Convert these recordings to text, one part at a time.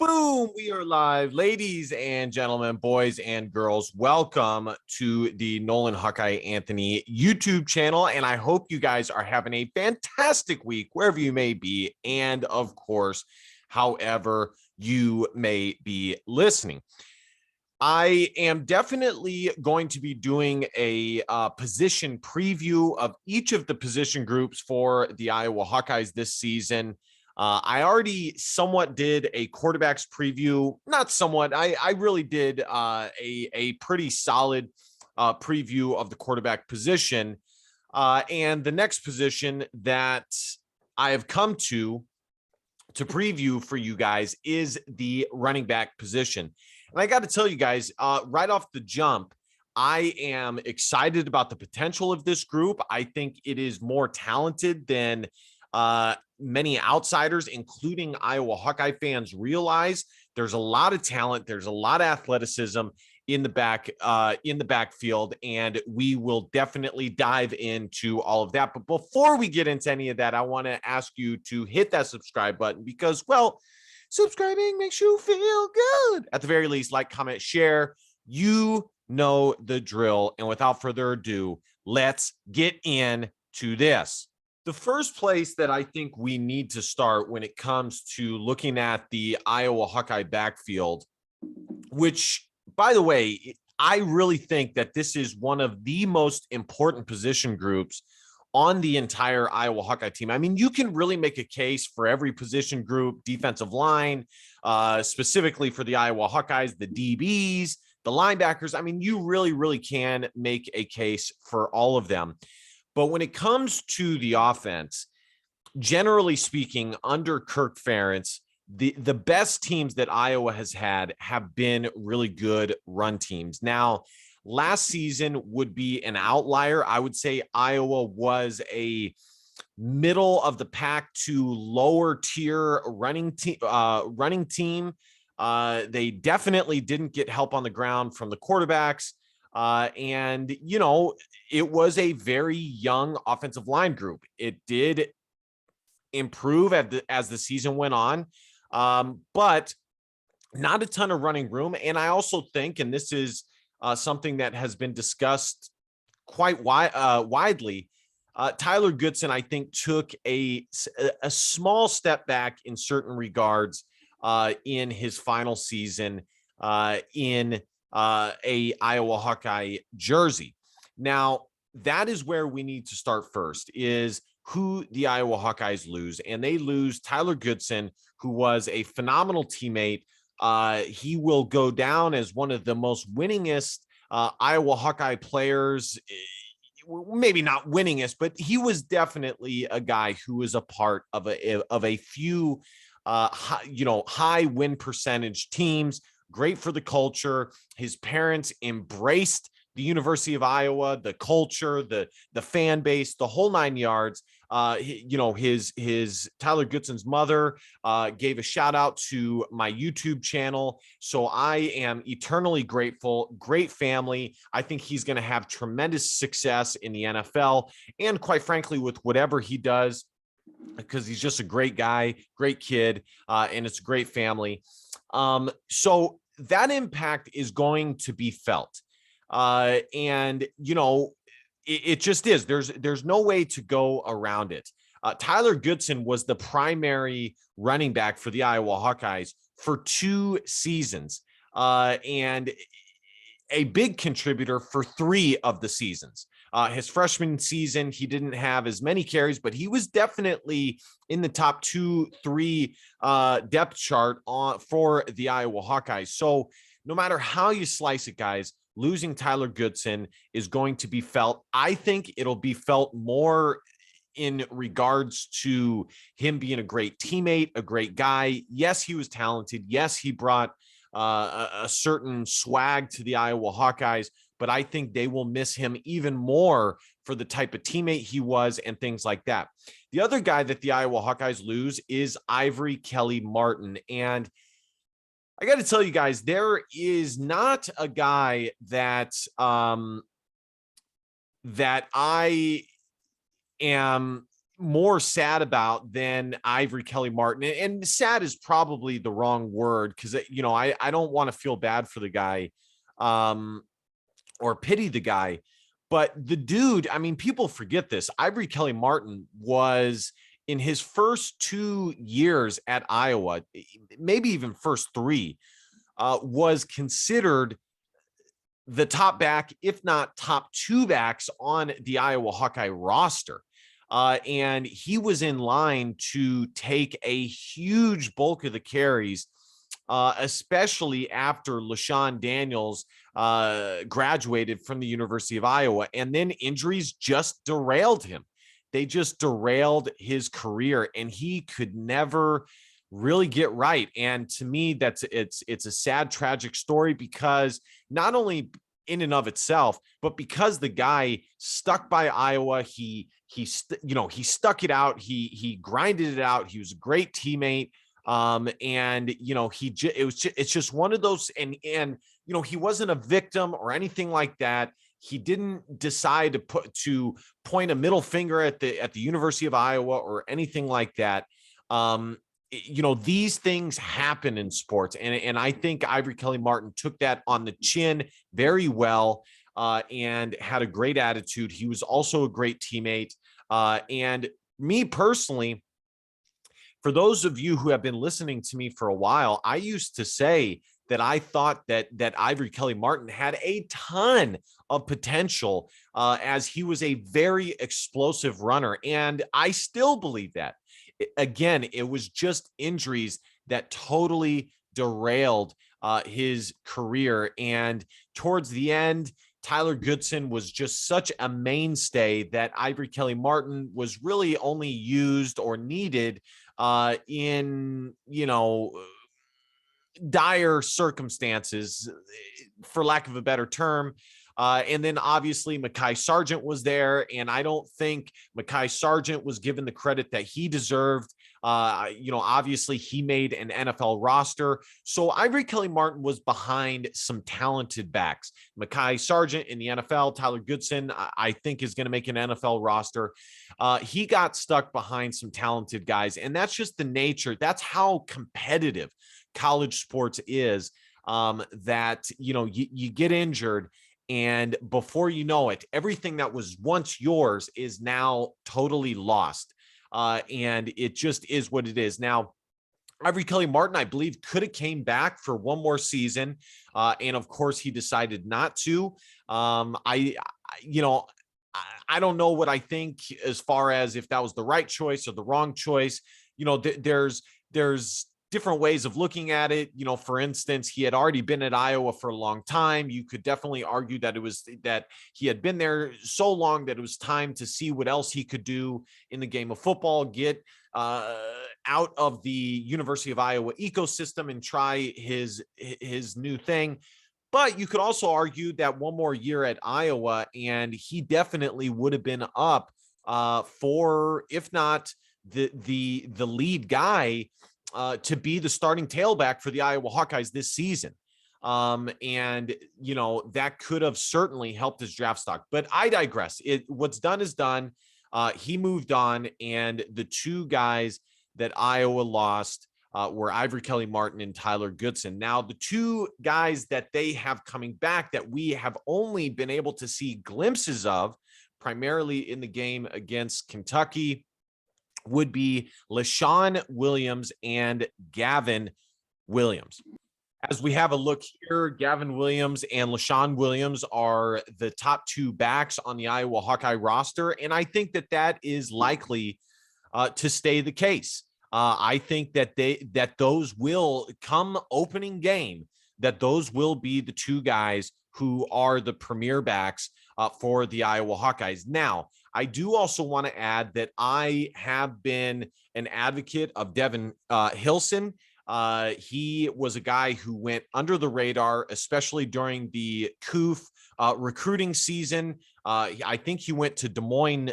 Boom, we are live. Ladies and gentlemen, boys and girls, welcome to the Nolan Hawkeye Anthony YouTube channel. And I hope you guys are having a fantastic week, wherever you may be. And of course, however you may be listening. I am definitely going to be doing a position preview of each of the position groups for the Iowa Hawkeyes this season. I already somewhat did a quarterbacks preview, not somewhat. I really did a pretty solid preview of the quarterback position. And the next position that I have come to preview for you guys is the running back position. And I got to tell you guys, right off the jump, I am excited about the potential of this group. I think it is more talented than many outsiders, including Iowa Hawkeye fans, realize. There's a lot of talent. There's a lot of athleticism in the backfield, and we will definitely dive into all of that. But before we get into any of that, I want to ask you to hit that subscribe button because, well, subscribing makes you feel good. At the very least, like, comment, share. You know the drill. And without further ado, let's get into this. The first place that I think we need to start when it comes to looking at the Iowa Hawkeye backfield, which, by the way, I really think that this is one of the most important position groups on the entire Iowa Hawkeye team. I mean, you can really make a case for every position group, defensive line, specifically for the Iowa Hawkeyes, the DBs, the linebackers. I mean, you really can make a case for all of them. But when it comes to the offense, generally speaking, under Kirk Ferentz, the best teams that Iowa has had have been really good run teams. Now, last season would be an outlier. I would say Iowa was a middle of the pack to lower tier running team. They definitely didn't get help on the ground from the quarterbacks. And, you know, it was a very young offensive line group. It did improve as the season went on, but not a ton of running room. And I also think, and this is something that has been discussed quite widely, Tyler Goodson, I think, took a small step back in certain regards in his final season in a Iowa Hawkeye jersey. Now, that is where we need to start first, is who the Iowa Hawkeyes lose. And they lose Tyler Goodson, who was a phenomenal teammate. He will go down as one of the most winningest Iowa Hawkeye players. Maybe not winningest, but he was definitely a guy who was a part of a few high win percentage teams. Great for the culture. His parents embraced the University of Iowa, the culture, the fan base, the whole nine yards. His Tyler Goodson's mother gave a shout out to my YouTube channel. So I am eternally grateful. Great family. I think he's going to have tremendous success in the NFL and, quite frankly, with whatever he does, because he's just a great guy, great kid, and it's a great family. So that impact is going to be felt. And, you know, it just is. There's no way to go around it. Tyler Goodson was the primary running back for the Iowa Hawkeyes for 2 seasons, and a big contributor for 3 of the seasons. His freshman season, he didn't have as many carries, but he was definitely in the top 2-3 depth chart for the Iowa Hawkeyes. So no matter how you slice it, guys, losing Tyler Goodson is going to be felt. I think it'll be felt more in regards to him being a great teammate, a great guy. Yes, he was talented. Yes, he brought a certain swag to the Iowa Hawkeyes, but I think they will miss him even more for the type of teammate he was and things like that. The other guy that the Iowa Hawkeyes lose is Ivory Kelly-Martin. And I got to tell you guys, there is not a guy that that I am more sad about than Ivory Kelly Martin. And sad is probably the wrong word, because, I don't want to feel bad for the guy, or pity the guy. But the dude, I mean, people forget this. Ivory Kelly Martin was, in his first 2 years at Iowa, maybe even first three, was considered the top back, if not top two backs on the Iowa Hawkeye roster. And he was in line to take a huge bulk of the carries, especially after LaShawn Daniels graduated from the University of Iowa. And then injuries just derailed him. They just derailed his career, and he could never really get right. And to me, it's a sad, tragic story, because not only in and of itself, but because the guy stuck by Iowa, he stuck it out. He grinded it out. He was a great teammate. And it's just one of those, and he wasn't a victim or anything like that. He didn't decide to point a middle finger at the University of Iowa or anything like that. These things happen in sports, and I think Ivory Kelly Martin took that on the chin very well, and had a great attitude. He was also a great teammate. And me personally, for those of you who have been listening to me for a while, I used to say that I thought that Ivory Kelly Martin had a ton of potential, as he was a very explosive runner, and I still believe that. Again, it was just injuries that totally derailed his career. And towards the end, Tyler Goodson was just such a mainstay that Ivory Kelly Martin was really only used or needed in, dire circumstances, for lack of a better term. And then obviously Mekhi Sargent was there, and I don't think Mekhi Sargent was given the credit that he deserved. Obviously he made an NFL roster. So Ivory Kelly Martin was behind some talented backs. Mekhi Sargent in the NFL, Tyler Goodson, I think, is going to make an NFL roster. He got stuck behind some talented guys, and that's just the nature. That's how competitive college sports is, that, you get injured, and before you know it, everything that was once yours is now totally lost. And it just is what it is. Now, Ivory Kelly Martin, I believe, could have came back for one more season. And of course he decided not to. I don't know what I think as far as if that was the right choice or the wrong choice. There's different ways of looking at it. For instance, he had already been at Iowa for a long time. You could definitely argue that it was that he had been there so long that it was time to see what else he could do in the game of football, get out of the University of Iowa ecosystem and try his new thing. But you could also argue that one more year at Iowa, and he definitely would have been up for, if not the lead guy, to be the starting tailback for the Iowa Hawkeyes this season. And that could have certainly helped his draft stock. But I digress. What's done is done. He moved on, and the two guys that Iowa lost were Ivory Kelly Martin and Tyler Goodson. Now, the two guys that they have coming back that we have only been able to see glimpses of, primarily in the game against Kentucky, would be LaShawn Williams and Gavin Williams. As we have a look here, Gavin Williams and LaShawn Williams are the top two backs on the Iowa Hawkeye roster, and I think that is likely to stay the case. I think that those will come opening game, that those will be the two guys who are the premier backs for the Iowa Hawkeyes. Now, I do also want to add that I have been an advocate of Devin Hilson. He was a guy who went under the radar, especially during the CUF recruiting season. I think he went to Des Moines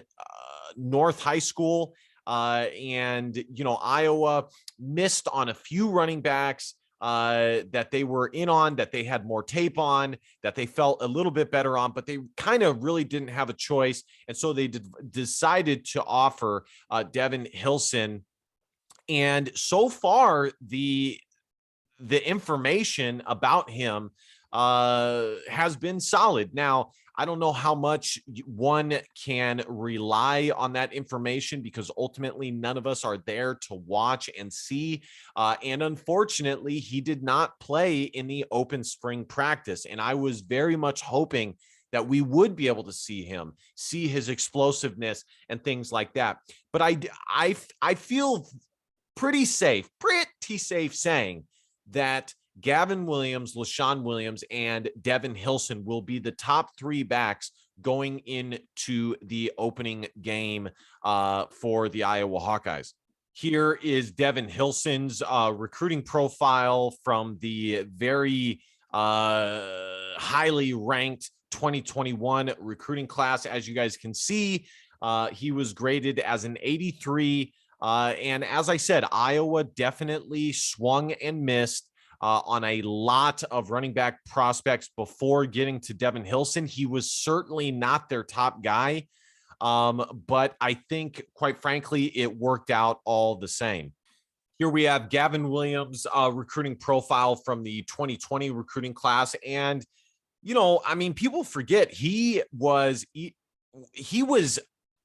North High School, and Iowa missed on a few running backs. that they were in on, that they had more tape on, that they felt a little bit better on, but they kind of really didn't have a choice. And so they decided to offer Devin Hilson. And so far, the information about him has been solid. Now, I don't know how much one can rely on that information because ultimately none of us are there to watch and see. And unfortunately, he did not play in the open spring practice. And I was very much hoping that we would be able to see him, see his explosiveness and things like that. But I feel pretty safe saying that Gavin Williams, LaShawn Williams, and Devin Hilson will be the top three backs going into the opening game for the Iowa Hawkeyes. Here is Devin Hilson's recruiting profile from the very highly ranked 2021 recruiting class. As you guys can see, he was graded as an 83. And as I said, Iowa definitely swung and missed on a lot of running back prospects before getting to Devin Hilson. He was certainly not their top guy, but I think, quite frankly, it worked out all the same. Here we have Gavin Williams' recruiting profile from the 2020 recruiting class. And, you know, I mean, people forget he was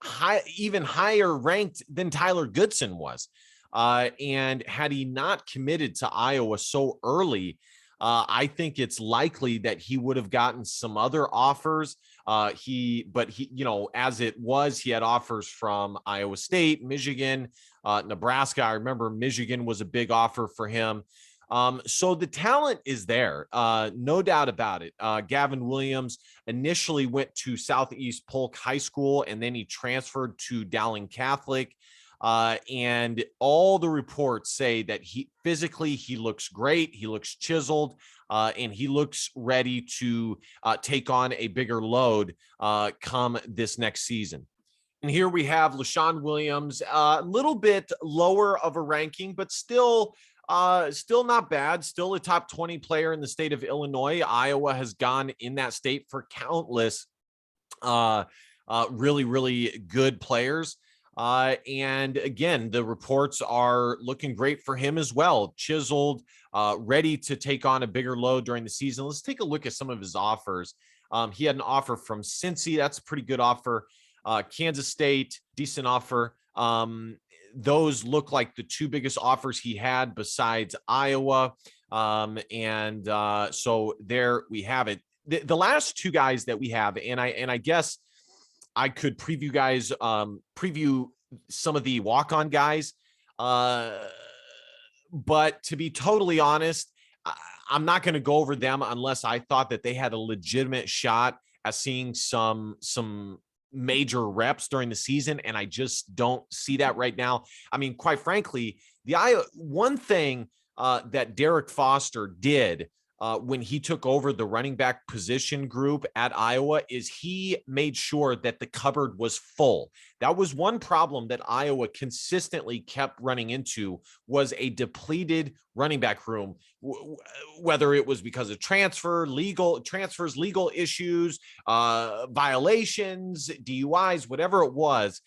high, even higher ranked than Tyler Goodson was. And had he not committed to Iowa so early, I think it's likely that he would have gotten some other offers. But he, you know, as it was, he had offers from Iowa State, Michigan, Nebraska. I remember Michigan was a big offer for him. So the talent is there, no doubt about it. Gavin Williams initially went to Southeast Polk High School, and then he transferred to Dowling Catholic. And all the reports say that he looks great. He looks chiseled, and he looks ready to take on a bigger load come this next season. And here we have LaShawn Williams, a little bit lower of a ranking, but still not bad. Still a top 20 player in the state of Illinois. Iowa has gone in that state for countless really, really good players. And again, the reports are looking great for him as well. Chiseled, ready to take on a bigger load during the season. Let's take a look at some of his offers. He had an offer from Cincy. That's a pretty good offer. Kansas State, decent offer. Those look like the two biggest offers he had besides Iowa. So there we have it. The last two guys that we have, and I guess I could preview some of the walk-on guys. But to be totally honest, I'm not going to go over them unless I thought that they had a legitimate shot at seeing some major reps during the season. And I just don't see that right now. I mean, quite frankly, one thing that Derek Foster did when he took over the running back position group at Iowa is he made sure that the cupboard was full. That was one problem that Iowa consistently kept running into, was a depleted running back room, whether it was because of transfers, legal issues, violations, DUIs, whatever it was.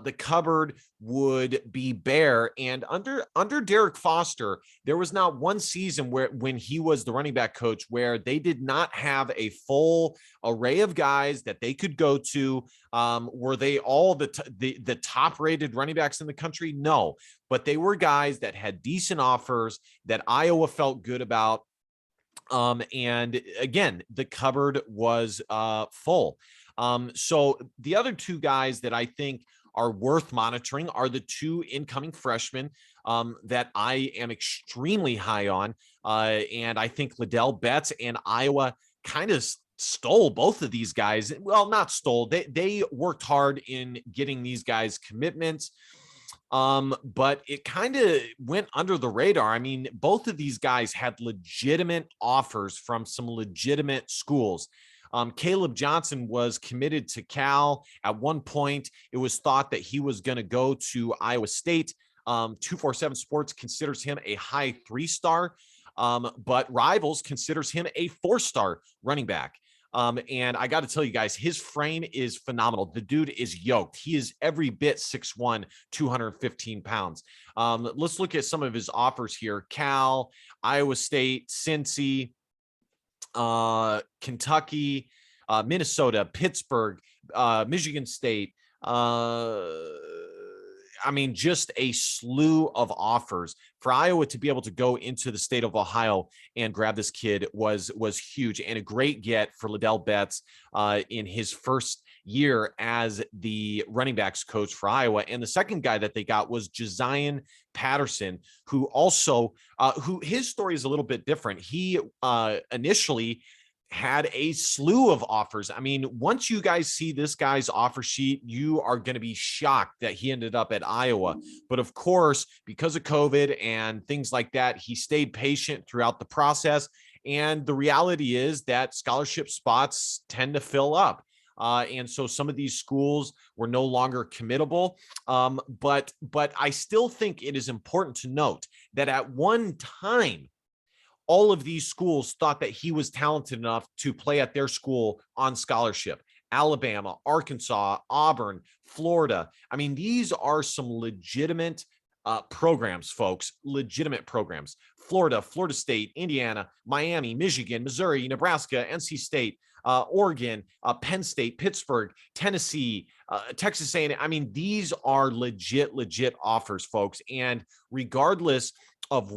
The cupboard would be bare. And under Derek Foster, there was not one season when he was the running back coach where they did not have a full array of guys that they could go to. Were they all the top rated running backs in the country? No, but they were guys that had decent offers that Iowa felt good about. And again, the cupboard was full. So the other two guys that I think are worth monitoring are the two incoming freshmen that I am extremely high on. And I think Liddell Betts and Iowa kind of stole both of these guys. Well, not stole. They worked hard in getting these guys commitments. But it kind of went under the radar. I mean, both of these guys had legitimate offers from some legitimate schools. Caleb Johnson was committed to Cal. At one point, it was thought that he was going to go to Iowa State. 247 Sports considers him a high 3-star. But Rivals considers him a 4-star running back. And I got to tell you guys, his frame is phenomenal. The dude is yoked. He is every bit 6'1", 215 pounds. Let's look at some of his offers here. Cal, Iowa State, Cincy, Kentucky, Minnesota, Pittsburgh, Michigan State. I mean, just a slew of offers for Iowa to be able to go into the state of Ohio and grab this kid was huge, and a great get for Liddell Betts in his first year as the running backs coach for Iowa. And the second guy that they got was Josiah Patterson, who also who his story is a little bit different. He initially had a slew of offers. I mean, once you guys see this guy's offer sheet, you are going to be shocked that he ended up at Iowa. But of course, because of COVID and things like that, he stayed patient throughout the process. And the reality is that scholarship spots tend to fill up. And so some of these schools were no longer committable. But I still think it is important to note that at one time, all of these schools thought that he was talented enough to play at their school on scholarship. Alabama, Arkansas, Auburn, Florida. I mean, these are some legitimate programs, folks, legitimate programs. Florida, Florida State, Indiana, Miami, Michigan, Missouri, Nebraska, NC State, Oregon, Penn State, Pittsburgh, Tennessee, Texas A&M. I mean, these are legit offers, folks. And regardless of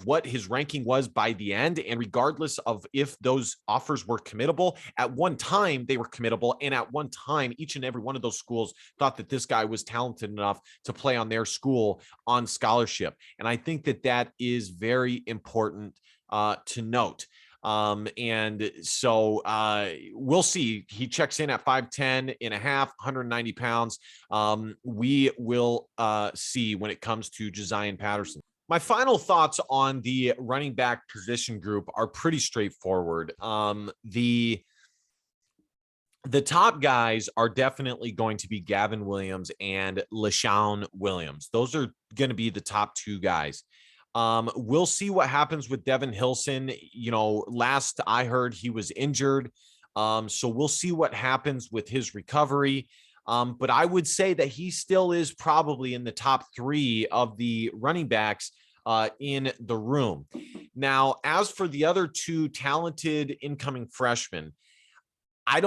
what his ranking was by the end, and regardless of if those offers were committable, at one time they were committable, and at one time each and every one of those schools thought that this guy was talented enough to play on their school on scholarship. And I think that that is very important to note. And so we'll see. He checks in at 5'10 and a half, 190 pounds. We will see when it comes to Josiah Patterson. My final thoughts on the running back position group are pretty straightforward. The top guys are definitely going to be Gavin Williams and LaShawn Williams. Those are going to be the top two guys. We'll see what happens with Devin Hilson. You know, last I heard he was injured. So we'll see what happens with his recovery. But I would say that he still is probably in the top 3 of the running backs in the room. Now, as for the other 2 talented incoming freshmen, I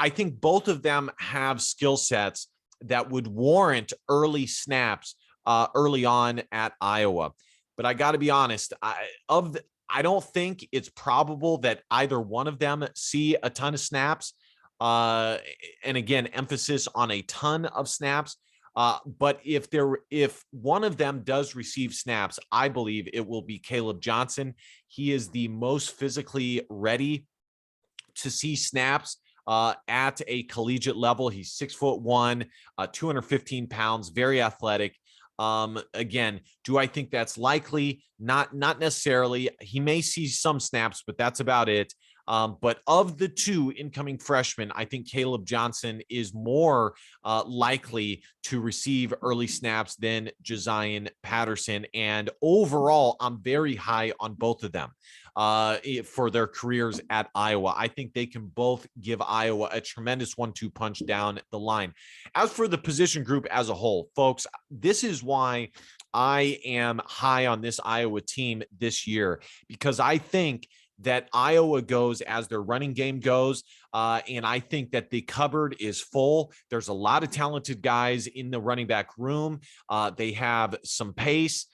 think both of them have skill sets that would warrant early snaps early on at Iowa. But I got to be honest, I don't think it's probable that either one of them see a ton of snaps. And again, emphasis on a ton of snaps. But if one of them does receive snaps, I believe it will be Caleb Johnson. He is the most physically ready to see snaps at a collegiate level. He's 6'1", 215 pounds, very athletic. Again, do I think that's likely? Not necessarily. He may see some snaps, but that's about it. But of the 2 incoming freshmen, I think Caleb Johnson is more likely to receive early snaps than Josiah Patterson. And overall, I'm very high on both of them for their careers at Iowa. I think they can both give Iowa a tremendous 1-2 punch down the line. As for the position group as a whole, folks, this is why I am high on this Iowa team this year, because I think that Iowa goes as their running game goes. And I think that the cupboard is full. There's a lot of talented guys in the running back room. They have some pace.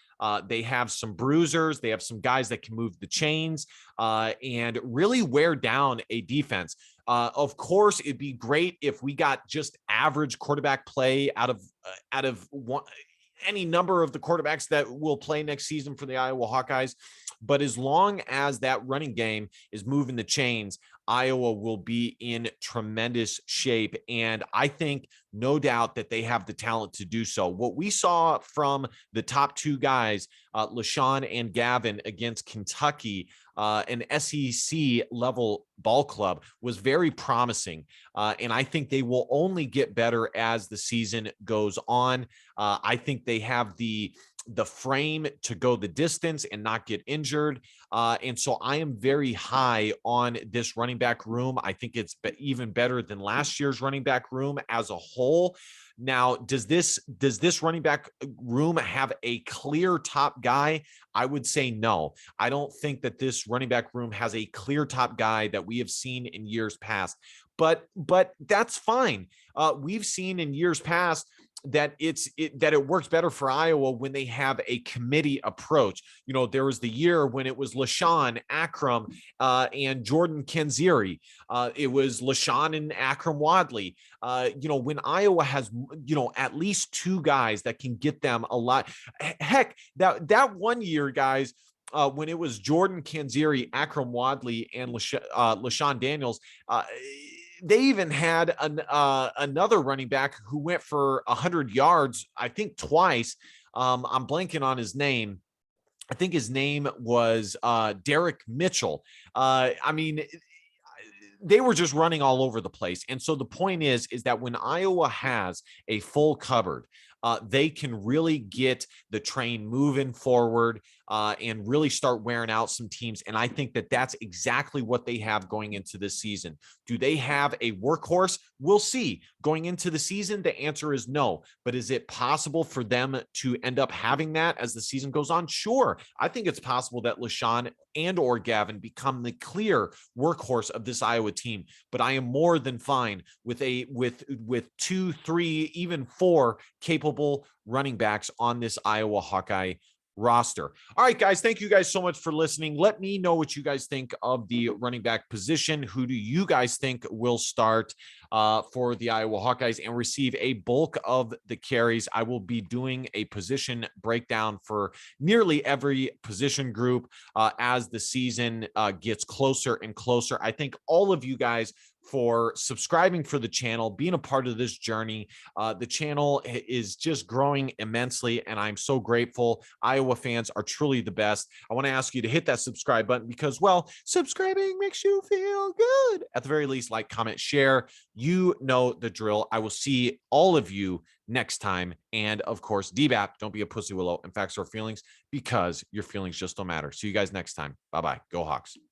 They have some bruisers. They have some guys that can move the chains and really wear down a defense. Of course, it'd be great if we got just average quarterback play out of any number of the quarterbacks that will play next season for the Iowa Hawkeyes. But as long as that running game is moving the chains, Iowa will be in tremendous shape. And I think no doubt that they have the talent to do so. What we saw from the top 2 guys, LaShawn and Gavin against Kentucky, an SEC level ball club, was very promising. And I think they will only get better as the season goes on. I think they have the the frame to go the distance and not get injured. And so I am very high on this running back room. I think it's even better than last year's running back room as a whole. Now, does this running back room have a clear top guy? I would say no. I don't think that this running back room has a clear top guy that we have seen in years past. But that's fine. We've seen in years past that it works better for Iowa when they have a committee approach. You know, there was the year when it was LaShawn, Akram, and Jordan Kenziri. It was LaShawn and Akram Wadley. You know, when Iowa has, you know, at least two guys that can get them a lot. Heck, that one year, guys, when it was Jordan Kenziri, Akram Wadley, and LaShawn Daniels, they even had another running back who went for 100 yards, I think twice. I'm blanking on his name. I think his name was Derek Mitchell. I mean, they were just running all over the place. And so the point is that when Iowa has a full cupboard, they can really get the train moving forward and really start wearing out some teams. And I think that that's exactly what they have going into this season. Do they have a workhorse? We'll see. Going into the season, the answer is no. But is it possible for them to end up having that as the season goes on? Sure. I think it's possible that LaShawn and or Gavin become the clear workhorse of this Iowa team. But I am more than fine with with 2, 3, even 4 capable running backs on this Iowa Hawkeye roster. All right, guys, thank you guys so much for listening. Let me know what you guys think of the running back position. Who do you guys think will start for the Iowa Hawkeyes and receive a bulk of the carries? I will be doing a position breakdown for nearly every position group as the season gets closer and closer. I thank all of you guys for subscribing for the channel, being a part of this journey. The channel is just growing immensely, and I'm so grateful. Iowa fans are truly the best. I want to ask you to hit that subscribe button because, well, subscribing makes you feel good. At the very least, like, comment, share. You know the drill. I will see all of you next time. And of course, DBAP, don't be a pussy willow and facts or feelings, because your feelings just don't matter. See you guys next time. Bye-bye. Go Hawks.